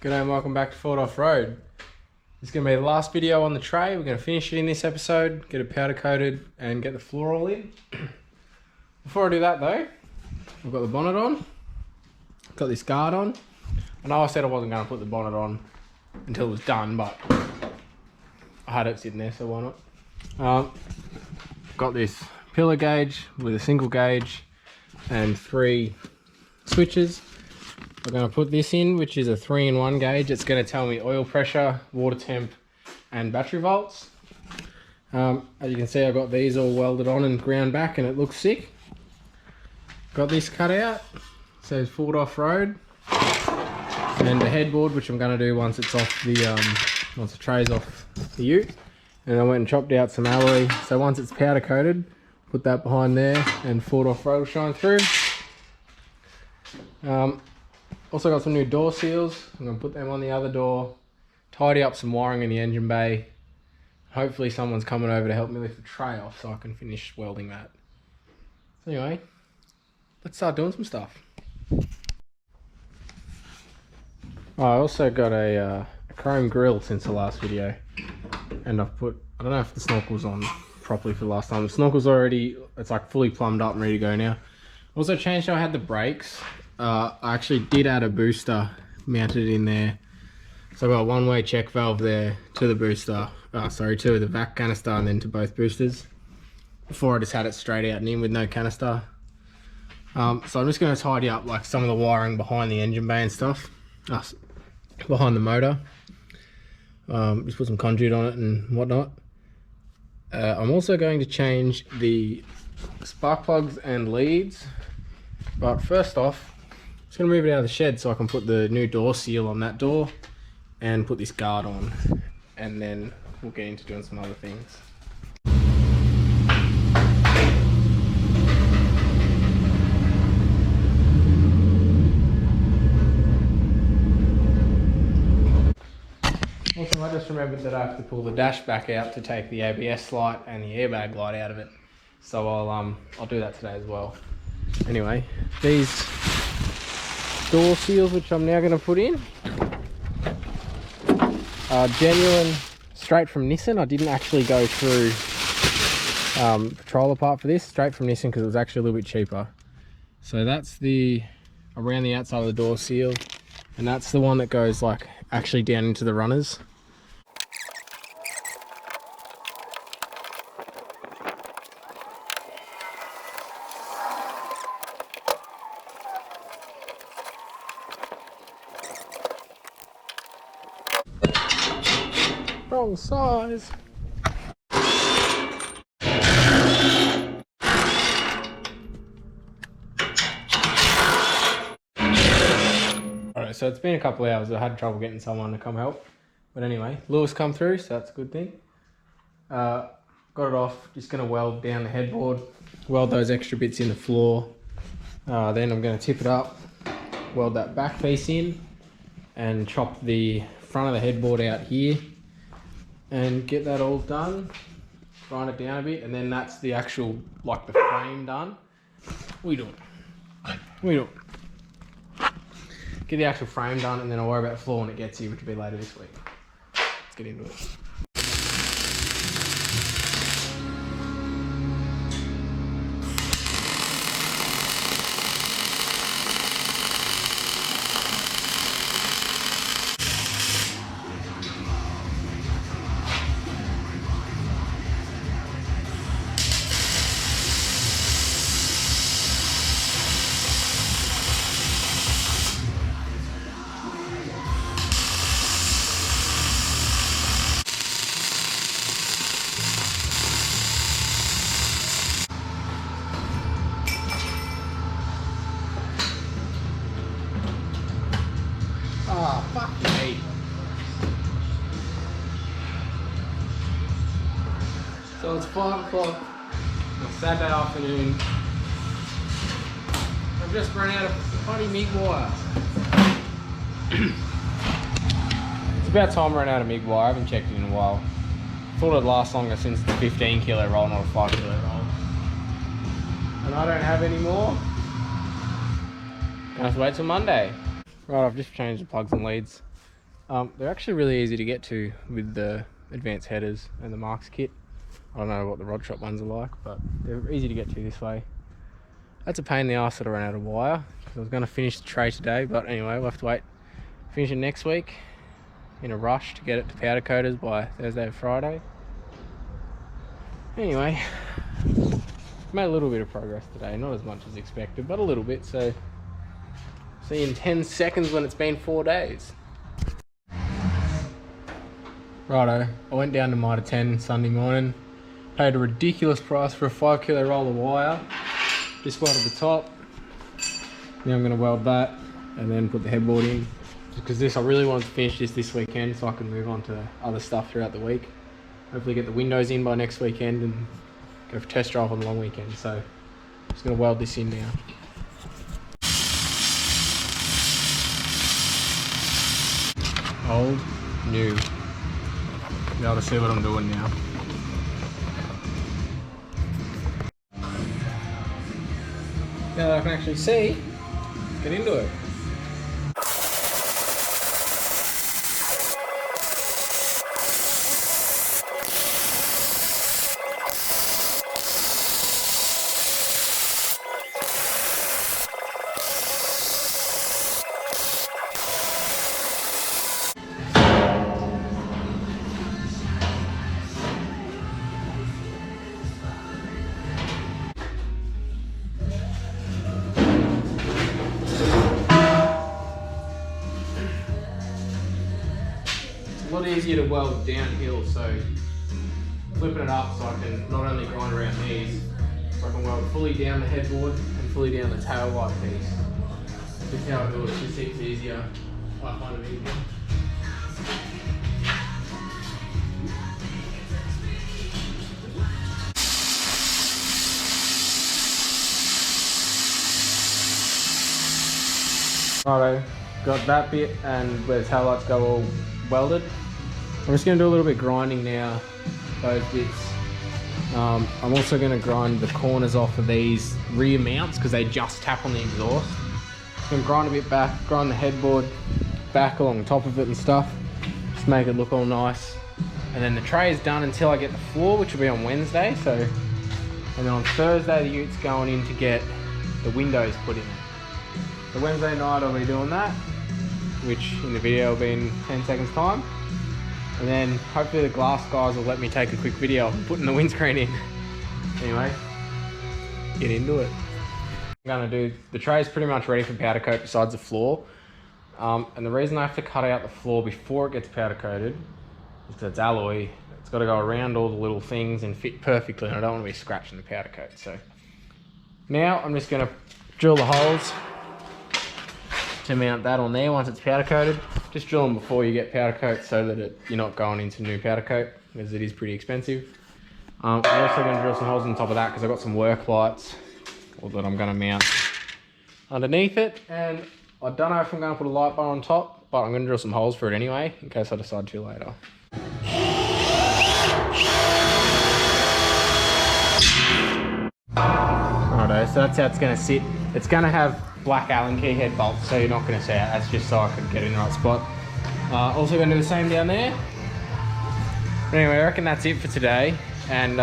G'day and welcome back to Foord Off-Road. This is going to be the last video on the tray. We're going to finish it in this episode, get it powder coated and get the floor all in. Before I do that though, I've got the bonnet on, got this guard on. I know I said I wasn't going to put the bonnet on until it was done, but I had it sitting there, so why not? Got this pillar gauge with a single gauge and 3 switches. We're going to put this in, which is a 3-in-1 gauge. It's going to tell me oil pressure, water temp and battery volts. As you can see, I've got these all welded on and ground back and it looks sick. Got this cut out, it says Foord Off-Road, and the headboard, which I'm going to do once it's off the once the tray's off the ute. And I went and chopped out some alloy, so once it's powder coated, put that behind there and Foord Off-Road will shine through. Also got some new door seals. I'm going to put them on the other door, tidy up some wiring in the engine bay. Hopefully someone's coming over to help me lift the tray off so I can finish welding that. So anyway, let's start doing some stuff. I also got a chrome grill since the last video, and I've put, I don't know if the snorkel's on properly for the last time. The snorkel's already, it's like fully plumbed up and ready to go now. Also changed how I had the brakes. I actually did add a booster mounted in there, so I've got a one-way check valve there to the booster, to the vac canister and then to both boosters. Before I just had it straight out and in with no canister. So I'm just going to tidy up like some of the wiring behind the engine bay and stuff, behind the motor. Just put some conduit on it and whatnot. I'm also going to change the spark plugs and leads, but first off, I'm just going to move it out of the shed so I can put the new door seal on that door and put this guard on, and then we'll get into doing some other things. Also, I just remembered that I have to pull the dash back out to take the ABS light and the airbag light out of it, so I'll do that today as well. Anyway, these door seals, which I'm now going to put in, are genuine, straight from Nissan. I didn't actually go through Patroller part for this, straight from Nissan, because it was actually a little bit cheaper. So that's the around the outside of the door seal, and that's the one that goes like actually down into the runners. Wrong size. Alright, so it's been a couple of hours. I had trouble getting someone to come help, but anyway, Lewis come through, so that's a good thing. Got it off. Just going to weld down the headboard, weld those extra bits in the floor. Then I'm going to tip it up, weld that back piece in, and chop the front of the headboard out here and get that all done, grind it down a bit, and then that's the actual, like the frame done. What are you doing? Get the actual frame done, and then I'll worry about the floor when it gets here, which will be later this week. Let's get into it. Oh, fuck me. So it's 5 o'clock on Saturday afternoon. I've just run out of bloody MIG wire. It's about time I ran out of MIG wire. I haven't checked it in a while. Thought it'd last longer since it's a 15 kilo roll, not a 5 kilo roll. And I don't have any more. Gonna have to wait till Monday. Right, I've just changed the plugs and leads. They're actually really easy to get to with the advanced headers and the Marks kit. I don't know what the rod shop ones are like, but they're easy to get to this way. That's a pain in the arse that I ran out of wire, because I was going to finish the tray today, but anyway, we'll have to wait. Finish it next week, in a rush to get it to powder coaters by Thursday or Friday. Anyway, made a little bit of progress today, not as much as expected, but a little bit, so see you in 10 seconds when it's been 4 days. Righto, I went down to Mitre 10 Sunday morning, paid a ridiculous price for a 5 kilo roll of wire. Just welded the top. Now I'm going to weld that and then put the headboard in. Just because I really wanted to finish this weekend so I can move on to other stuff throughout the week. Hopefully get the windows in by next weekend and go for test drive on the long weekend. So just going to weld this in now. Old, new. Be able to see what I'm doing now. Now that I can actually see, let's get into it. A lot easier to weld downhill, so flipping it up so I can not only grind around these, so I can weld fully down the headboard and fully down the tail light piece. Just how I do it, it's just heaps easier. I find it easier. Righto, got that bit and where the tail lights go all welded. I'm just going to do a little bit of grinding now, those bits. I'm also going to grind the corners off of these rear mounts because they just tap on the exhaust. I'm going to grind a bit back, grind the headboard back along the top of it and stuff, just make it look all nice. And then the tray is done until I get the floor, which will be on Wednesday. So, and then on Thursday the ute's going in to get the windows put in. So Wednesday night I'll be doing that, which in the video will be in 10 seconds time. And then hopefully the glass guys will let me take a quick video of putting the windscreen in. Anyway, get into it. I'm gonna do, the tray is pretty much ready for powder coat besides the floor. And the reason I have to cut out the floor before it gets powder coated is because it's alloy. It's got to go around all the little things and fit perfectly, and I don't want to be scratching the powder coat. So now I'm just gonna drill the holes to mount that on there once it's powder coated. Just drill them before you get powder coat so that you're not going into new powder coat, because it is pretty expensive. I'm also going to drill some holes on top of that because I've got some work lights that I'm going to mount underneath it, and I don't know if I'm going to put a light bar on top, but I'm going to drill some holes for it anyway in case I decide to later. Righto, so that's how it's going to sit. It's going to have black Allen key head bolts, so you're not going to see it. That's just so I can get in the right spot. Also going to do the same down there. But anyway, I reckon that's it for today, and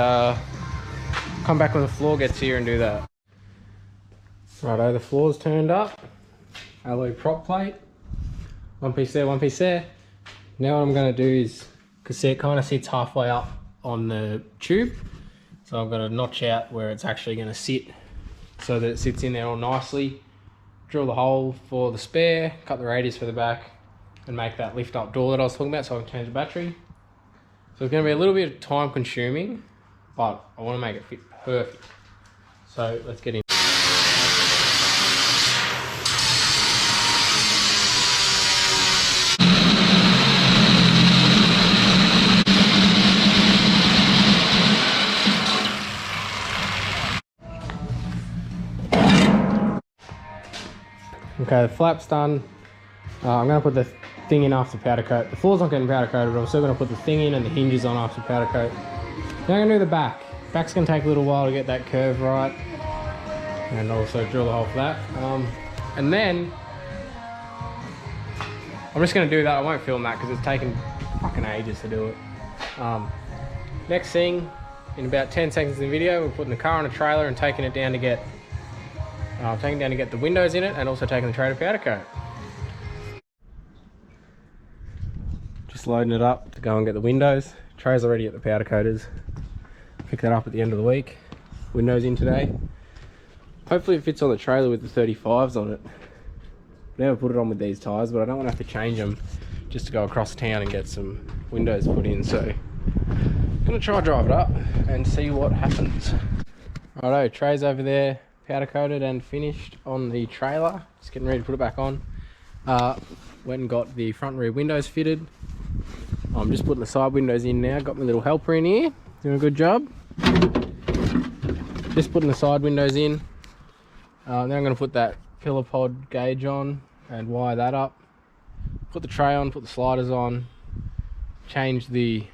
come back when the floor gets here and do that. Righto, the floor's turned up. Alloy prop plate. One piece there, one piece there. Now what I'm going to do is, because see, it kind of sits halfway up on the tube, so I'm going to notch out where it's actually going to sit so that it sits in there all nicely. Drill the hole for the spare, cut the radius for the back, and make that lift up door that I was talking about so I can change the battery. So it's going to be a little bit time consuming, but I want to make it fit perfect. So let's get in. Okay, the flap's done. I'm going to put the thing in after powder coat. The floor's not getting powder coated, but I'm still going to put the thing in and the hinges on after powder coat. Now I'm going to do the back. Back's going to take a little while to get that curve right, and also drill the hole for that. And then I'm just going to do that. I won't film that because it's taken fucking ages to do it. Next thing, in about 10 seconds of the video, we're putting the car on a trailer and taking it down to get the windows in it, and also taking the tray to powder coat. Just loading it up to go and get the windows. Tray's already at the powder coaters. Pick that up at the end of the week. Windows in today. Hopefully it fits on the trailer with the 35s on it. Never put it on with these tyres, but I don't want to have to change them just to go across town and get some windows put in. So I'm gonna try drive it up and see what happens. Righto, tray's over there, powder coated and finished on the trailer. Just getting ready to put it back on. Went and got the front and rear windows fitted. I'm just putting the side windows in now. Got my little helper in here, doing a good job. Just putting the side windows in. Then I'm going to put that pillar pod gauge on and wire that up. Put the tray on, put the sliders on. Change the...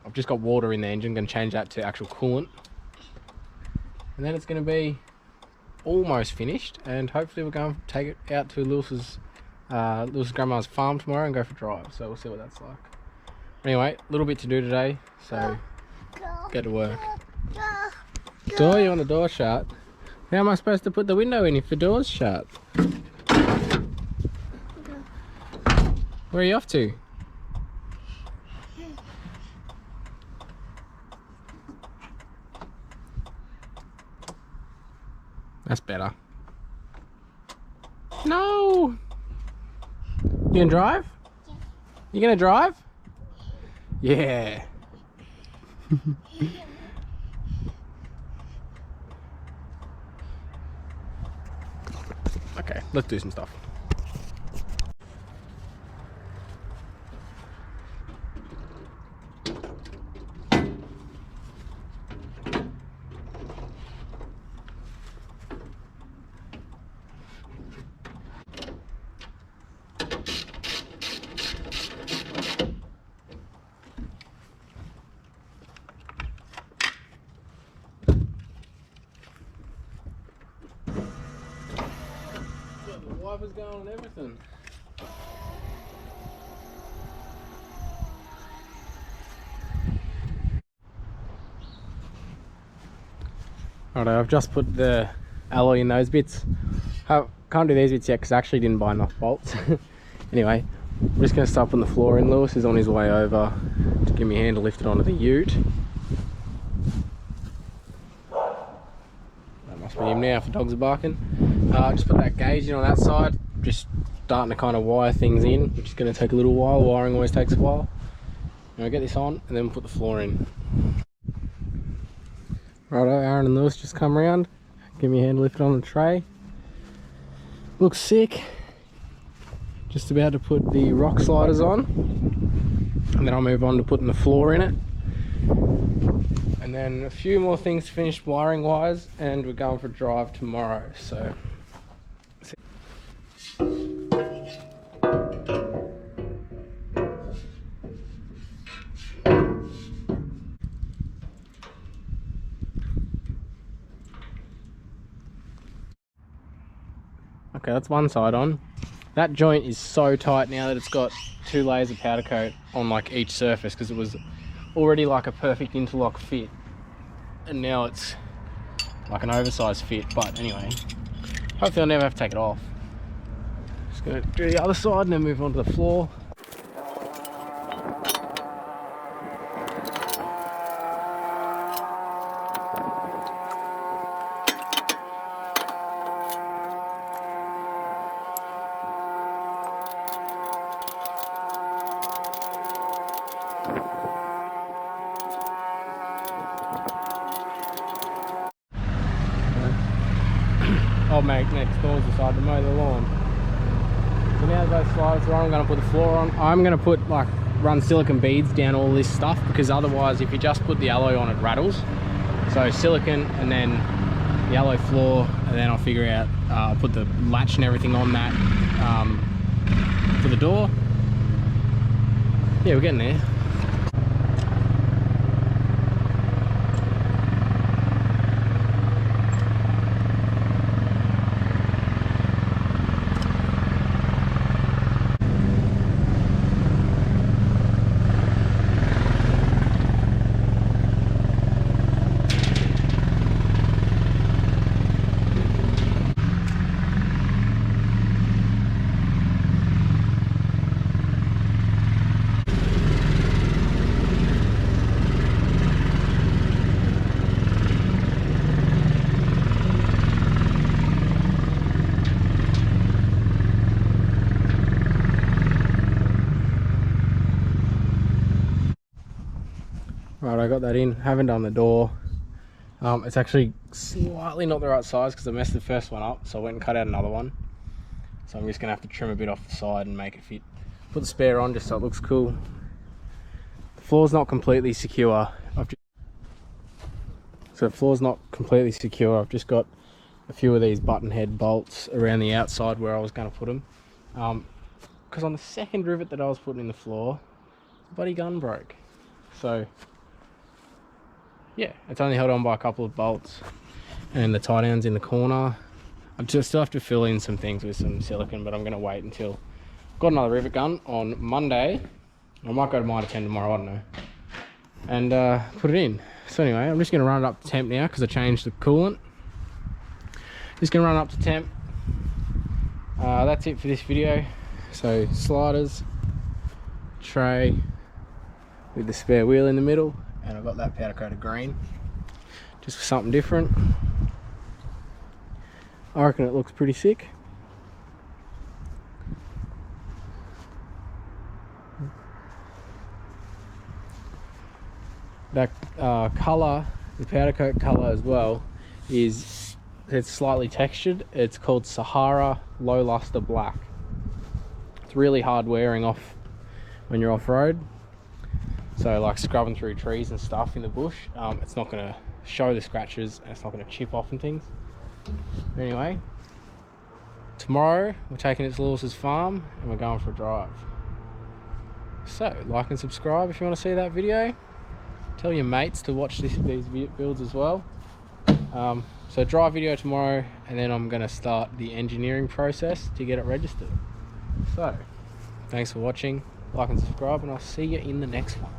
I've just got water in the engine, going to change that to actual coolant. And then it's going to be almost finished, and hopefully we're going to take it out to Lewis's grandma's farm tomorrow and go for a drive. So we'll see what that's like. Anyway, a little bit to do today, so get to work. Door, you want the door shut? How am I supposed to put the window in if the door's shut? Where are you off to? That's better. No! You gonna drive? Yeah. You gonna drive? Yeah. Okay, let's do some stuff. Wipers going and everything. Alright, I've just put the alloy in those bits. Can't do these bits yet because I actually didn't buy enough bolts. Anyway, I'm just going to start putting the floor in. Lewis is on his way over to get my handle lifted onto the ute. That must be him now if the dogs are barking. Just put that gauge in on that side. Just starting to kind of wire things in, which is going to take a little while. Wiring always takes a while. I'll get this on and then we'll put the floor in. Righto, Aaron and Lewis just come around. Give me a hand lifted on the tray. Looks sick. Just about to put the rock sliders on. And then I'll move on to putting the floor in it. And then a few more things to finish wiring wise, and we're going for a drive tomorrow. So okay, that's one side on. That joint is so tight now that it's got 2 layers of powder coat on like each surface, because it was already like a perfect interlock fit and now it's like an oversized fit. But anyway, hopefully I'll never have to take it off. Just gonna do the other side and then move on to the floor. Old mate next door's decided to mow the lawn. So now those sliders are on, I'm going to put the floor on. I'm going to put run silicone beads down all this stuff, because otherwise if you just put the alloy on it rattles. So silicone and then the alloy floor, and then I'll figure out, I'll put the latch and everything on that for the door. Yeah, we're getting there. I got that in. Haven't done the door. It's actually slightly not the right size because I messed the first one up, so I went and cut out another one. So I'm just gonna have to trim a bit off the side and make it fit. Put the spare on just so it looks cool. The floor's not completely secure. So the floor's not completely secure. I've just got a few of these button head bolts around the outside where I was going to put them. Because on the second rivet that I was putting in the floor, the bloody gun broke. So yeah, it's only held on by a couple of bolts, and the tie down's in the corner. I just still have to fill in some things with some silicone, but I'm going to wait until I've got another rivet gun on Monday. I might go to -10 tomorrow, I don't know, and put it in. So anyway, I'm just going to run it up to temp now because I changed the coolant. Just going to run it up to temp. That's it for this video. So sliders, tray with the spare wheel in the middle, and I've got that powder coated green just for something different. I reckon it looks pretty sick. That colour, the powder coat colour as well, it's slightly textured. It's called Sahara Low Luster Black. It's really hard wearing off when you're off-road. So like scrubbing through trees and stuff in the bush, it's not going to show the scratches and it's not going to chip off and things. Anyway, tomorrow we're taking it to Lewis's farm and we're going for a drive. So like and subscribe if you want to see that video. Tell your mates to watch these builds as well. So drive video tomorrow, and then I'm going to start the engineering process to get it registered. So thanks for watching, like and subscribe, and I'll see you in the next one.